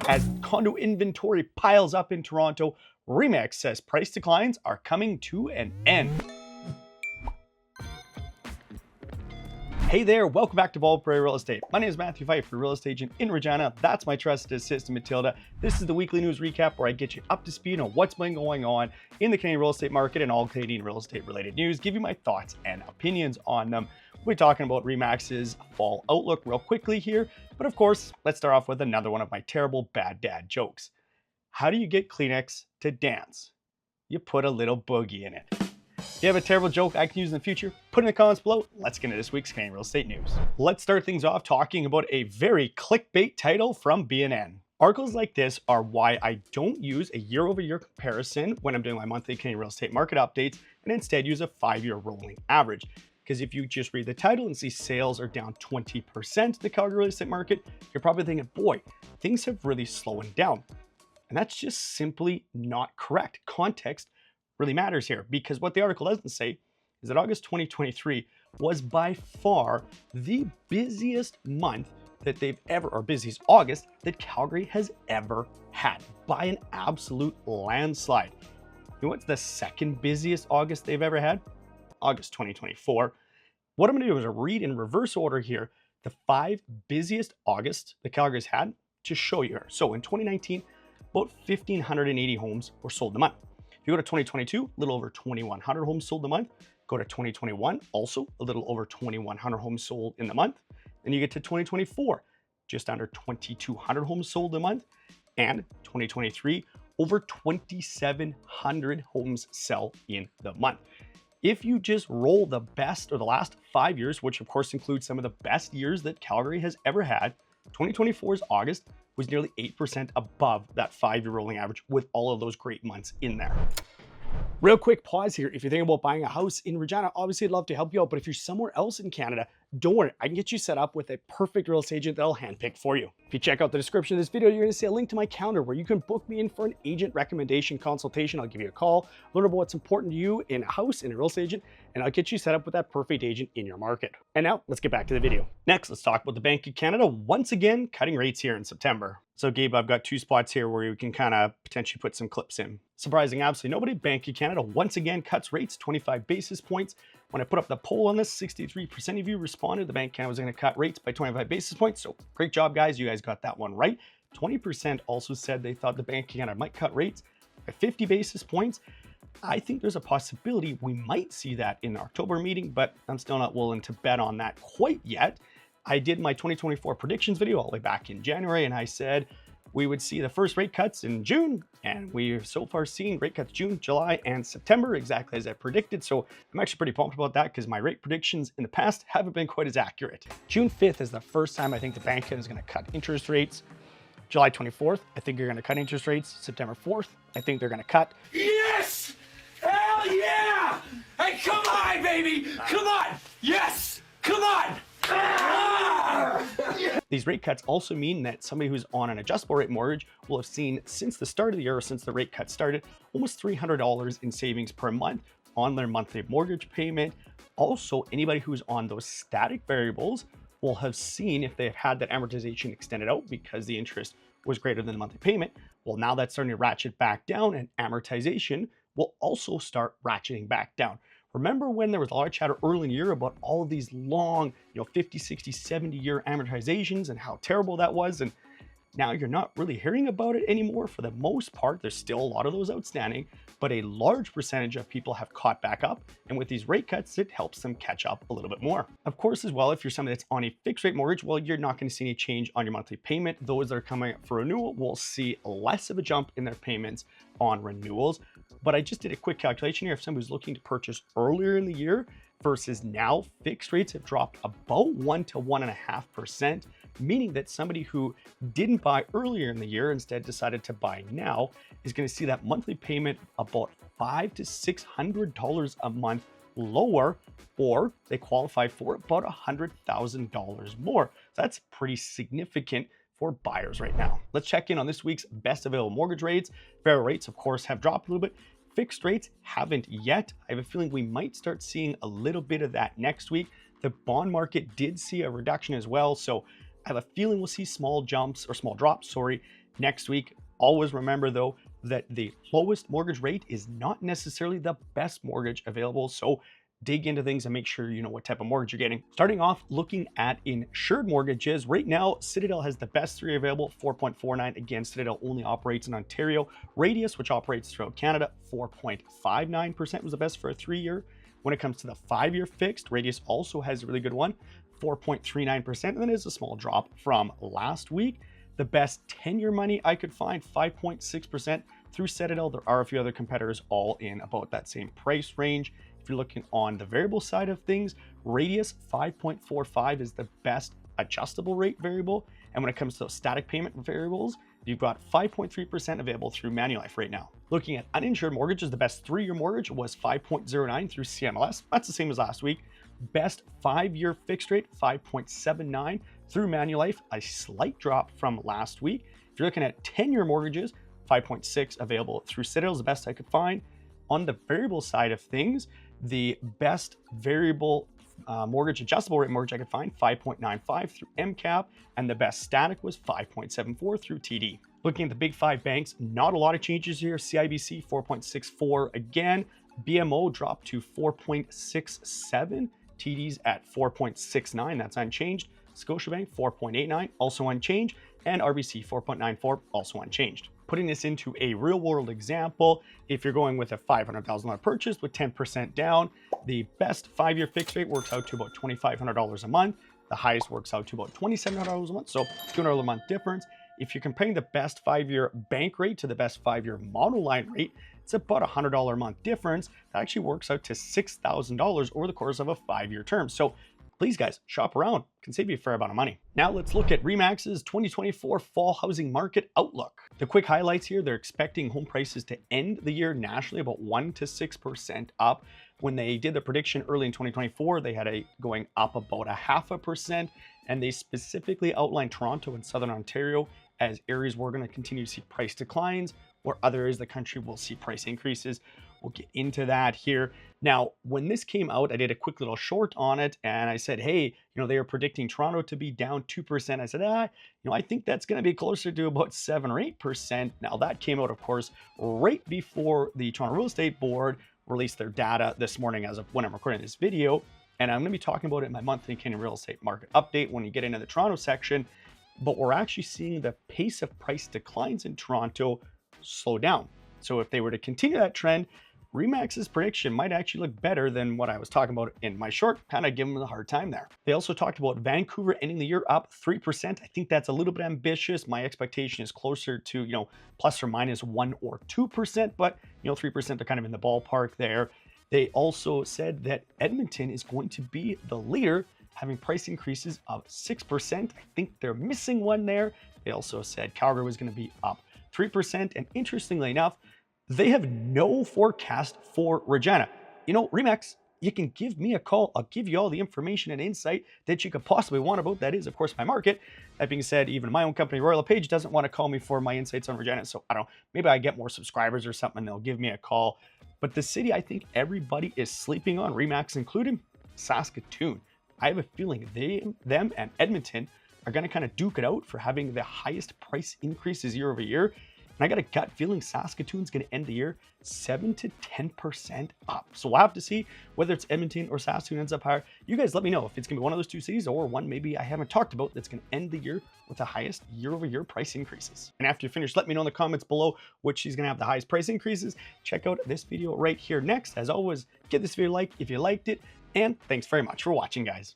As condo inventory piles up in Toronto, ReMax says price declines are coming to an end. Hey there, welcome back to Bald Prairie Real Estate. My name is Matthew Pfeifer, real estate agent in Regina. That's my trusted assistant, 𝗤𝗲𝗄𝗧. This is the weekly news recap where I get you up to speed on what's been going on in the Canadian real estate market and all Canadian real estate related news, give you my thoughts and opinions on them. We're talking about ReMax's fall outlook real quickly here, but of course, let's start off with another one of my terrible bad dad jokes. How do you get Kleenex to dance? You put a little boogie in it. If you have a terrible joke I can use in the future, put it in the comments below. Let's get into this week's Canadian real estate news. Let's start things off talking about a very clickbait title from BNN. Articles like this are why I don't use a year-over-year comparison when I'm doing my monthly Canadian real estate market updates and instead use a 5-year rolling average. Because if you just read the title and see sales are down 20% in the Calgary real estate market, you're probably thinking, boy, things have really slowed down. And that's just simply not correct. Context really matters here, because what the article doesn't say is that August 2023 was by far the busiest month that they've ever, or busiest August that Calgary has ever had, by an absolute landslide. You know what's the second busiest August they've ever had? August 2024. What I'm going to do is read in reverse order here the 5 busiest Augusts that Calgary's had to show you here. So in 2019, about 1,580 homes were sold in a month. If you go to 2022, a little over 2,100 homes sold in a month. Go to 2021, also a little over 2,100 homes sold in the month. Then you get to 2024, just under 2,200 homes sold a month. And 2023, over 2,700 homes sell in the month. If you just roll the best or the last 5 years, which of course includes some of the best years that Calgary has ever had, 2024's August was nearly 8% above that 5-year rolling average with all of those great months in there. Real quick pause here. If you're thinking about buying a house in Regina, obviously I'd love to help you out, but if you're somewhere else in Canada, don't worry, I can get you set up with a perfect real estate agent that'll handpick for you. If you check out the description of this video, you're gonna see a link to my calendar where you can book me in for an agent recommendation consultation. I'll give you a call, learn about what's important to you in a house, in a real estate agent, and I'll get you set up with that perfect agent in your market. And now let's get back to the video. Next, let's talk about the Bank of Canada once again cutting rates here in September. So Gabe, I've got 2 spots here where you can kind of potentially put some clips in. Surprising absolutely nobody, Bank of Canada once again cuts rates 25 basis points. When I put up the poll on this, 63% of you responded the Bank of Canada was going to cut rates by 25 basis points. So great job, guys. You guys got that one right. 20% also said they thought the Bank of Canada might cut rates by 50 basis points. I think there's a possibility we might see that in the October meeting, but I'm still not willing to bet on that quite yet. I did my 2024 predictions video all the way back in January, and I said we would see the first rate cuts in June, and we've so far seen rate cuts June, July, and September, exactly as I predicted. So I'm actually pretty pumped about that because my rate predictions in the past haven't been quite as accurate. June 5th is the first time I think the Bank is going to cut interest rates. July 24th, I think you're going to cut interest rates. September 4th, I think they're going to cut. Yes! Hell yeah! Hey, come on, baby! Come on! Yes! Come on! These rate cuts also mean that somebody who's on an adjustable rate mortgage will have seen since the start of the year, or since the rate cut started, almost $300 in savings per month on their monthly mortgage payment. Also, anybody who's on those static variables will have seen, if they've had that amortization extended out because the interest was greater than the monthly payment, well, now that's starting to ratchet back down, and amortization will also start ratcheting back down. Remember when there was a lot of chatter early in the year about all of these long, 50, 60, 70-year amortizations and how terrible that was? And now you're not really hearing about it anymore. For the most part, there's still a lot of those outstanding, but a large percentage of people have caught back up. And with these rate cuts, it helps them catch up a little bit more. Of course, as well, if you're somebody that's on a fixed rate mortgage, well, you're not going to see any change on your monthly payment. Those that are coming up for renewal will see less of a jump in their payments on renewals. But I just did a quick calculation here. If somebody's looking to purchase earlier in the year versus now, fixed rates have dropped about 1 to 1.5%, meaning that somebody who didn't buy earlier in the year, instead decided to buy now, is going to see that monthly payment about $500 to $600 a month lower, or they qualify for about $100,000 more. That's pretty significant for buyers right now. Let's check in on this week's best available mortgage rates. Variable rates, of course, have dropped a little bit. Fixed rates haven't yet. I have a feeling we might start seeing a little bit of that next week. The bond market did see a reduction as well, so I have a feeling we'll see small drops, next week. Always remember though that the lowest mortgage rate is not necessarily the best mortgage available. So dig into things and make sure you know what type of mortgage you're getting. Starting off looking at insured mortgages, right now Citadel has the best three available, 4.49. Again, Citadel only operates in Ontario. Radius, which operates throughout Canada, 4.59% was the best for a 3-year. When it comes to the 5-year fixed, Radius also has a really good one, 4.39%, and then is a small drop from last week. The best 10-year money I could find, 5.6% through Citadel. There are a few other competitors all in about that same price range. If you're looking on the variable side of things, Radius 5.45 is the best adjustable rate variable. And when it comes to static payment variables, you've got 5.3% available through Manulife right now. Looking at uninsured mortgages, the best 3-year mortgage was 5.09 through CMLS. That's the same as last week. Best 5-year fixed rate, 5.79 through Manulife, a slight drop from last week. If you're looking at 10-year mortgages, 5.6 available through Citadel is the best I could find. On the variable side of things, the best variable mortgage adjustable rate mortgage I could find, 5.95 through MCAP, and the best static was 5.74 through TD. Looking at the big 5 banks, not a lot of changes here. CIBC 4.64 again, BMO dropped to 4.67, TD's at 4.69, that's unchanged. Scotiabank 4.89, also unchanged, and RBC 4.94, also unchanged. Putting this into a real world example, if you're going with a $500,000 purchase with 10% down, the best 5-year fixed rate works out to about $2,500 a month. The highest works out to about $2,700 a month, so $200 a month difference. If you're comparing the best 5-year bank rate to the best 5-year monoline rate, it's about a $100 a month difference. That actually works out to $6,000 over the course of a 5-year term. So please guys, shop around, can save you a fair amount of money. Now let's look at REMAX's 2024 fall housing market outlook. The quick highlights here, they're expecting home prices to end the year nationally about 1 to 6% up. When they did the prediction early in 2024, they had a going up about 0.5%, and they specifically outlined Toronto and Southern Ontario as areas where we're going to continue to see price declines, or other areas of the country will see price increases. We'll get into that here. Now, when this came out, I did a quick little short on it, and I said, hey, you know, they are predicting Toronto to be down 2%. I said, you know, I think that's going to be closer to about 7 or 8%. Now, that came out, of course, right before the Toronto Real Estate Board released their data this morning as of when I'm recording this video. And I'm going to be talking about it in my monthly Canadian real estate market update when you get into the Toronto section. But we're actually seeing the pace of price declines in Toronto slow down. So if they were to continue that trend, REMAX's prediction might actually look better than what I was talking about in my short, kind of giving them a hard time there. They also talked about Vancouver ending the year up 3%. I think that's a little bit ambitious. My expectation is closer to, you know, plus or minus 1 or 2%, but, you know, 3% are kind of in the ballpark there. They also said that Edmonton is going to be the leader, having price increases of 6%. I think they're missing one there. They also said Calgary was going to be up 3%. And interestingly enough, they have no forecast for Regina. You know, REMAX, you can give me a call. I'll give you all the information and insight that you could possibly want about. That is, of course, my market. That being said, even my own company, Royal LePage, doesn't want to call me for my insights on Regina. So I don't know, maybe I get more subscribers or something and they'll give me a call. But the city I think everybody is sleeping on, REMAX included, Saskatoon. I have a feeling them and Edmonton are going to kind of duke it out for having the highest price increases year over year. And I got a gut feeling Saskatoon's going to end the year 7 to 10% up. So we'll have to see whether it's Edmonton or Saskatoon ends up higher. You guys let me know if it's going to be one of those two cities or one maybe I haven't talked about that's going to end the year with the highest year-over-year price increases. And after you finish, let me know in the comments below which is going to have the highest price increases. Check out this video right here next. As always, give this video a like if you liked it. And thanks very much for watching, guys.